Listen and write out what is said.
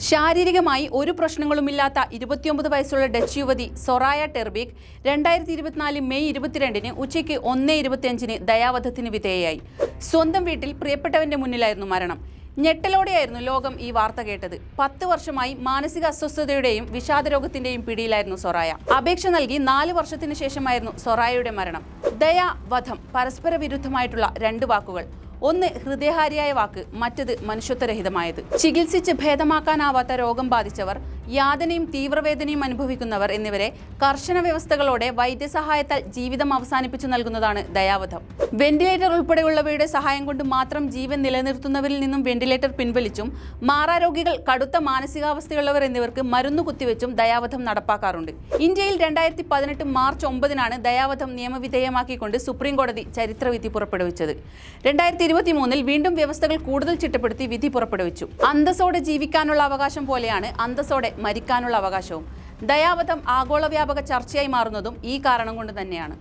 ശാരീരികമായി ഒരു പ്രശ്നങ്ങളുമില്ലാത്ത 29 വയസ്സുള്ള ഡച്ച് യുവതി സൊറായ ടെർബീക്ക് 2024 മെയ് 22-ന് ഉച്ചയ്ക്ക് 1:25-ന് ദയാവധത്തിന് വിധേയയായി. സ്വന്തം വീട്ടിൽ പ്രിയപ്പെട്ടവന്റെ മുന്നിലായിരുന്നു മരണം. ഞെട്ടലോടെയായിരുന്നു ലോകം ഈ വാർത്ത കേട്ടത്. 10 വർഷമായി മാനസിക അസ്വസ്ഥതയുടെയും വിഷാദരോഗത്തിന്റെയും പിടിയിലായിരുന്നു സൊറായ. അപേക്ഷ നൽകി 4 വർഷത്തിനു ശേഷമായിരുന്നു സൊറായയുടെ മരണം. ദയ, വധം പരസ്പര വിരുദ്ധമായിട്ടുള്ള രണ്ട് വാക്കുകൾ. ഒന്ന് ഹൃദയഹാരിയായ വാക്ക്, മറ്റത് മനുഷ്യത്വരഹിതമായത്. ചികിത്സിച്ച് ഭേദമാക്കാനാവാത്ത രോഗം ബാധിച്ചവർ, യാതനയും തീവ്രവേദനയും അനുഭവിക്കുന്നവർ എന്നിവരെ കർശന വ്യവസ്ഥകളോടെ വൈദ്യസഹായത്താൽ ജീവിതം അവസാനിപ്പിച്ചു നൽകുന്നതാണ് ദയാവധം. വെന്റിലേറ്റർ ഉൾപ്പെടെയുള്ളവയുടെ സഹായം കൊണ്ട് മാത്രം ജീവൻ നിലനിർത്തുന്നവരിൽ നിന്നും വെന്റിലേറ്റർ പിൻവലിച്ചും, മാറാരോഗികൾ, കടുത്ത മാനസികാവസ്ഥയുള്ളവർ എന്നിവർക്ക് മരുന്ന് കുത്തിവെച്ചും ദയാവധം നടപ്പാക്കാറുണ്ട്. ഇന്ത്യയിൽ 2018 മാർച്ച് 9-നാണ് ദയാവധം നിയമവിധേയമാക്കിക്കൊണ്ട് സുപ്രീം കോടതി ചരിത്രവിധി പുറപ്പെടുവിച്ചത്. 2023-ൽ വീണ്ടും വ്യവസ്ഥകൾ കൂടുതൽ ചിട്ടപ്പെടുത്തി വിധി പുറപ്പെടുവിച്ചു. അന്തസ്സോടെ ജീവിക്കാനുള്ള അവകാശം പോലെയാണ് അന്തസ്സോടെ മരിക്കാനുള്ള അവകാശവും. ദയാവധം ആഗോള വ്യാപക ചർച്ചയായി മാറുന്നതും ഈ കാരണം കൊണ്ട് തന്നെയാണ്.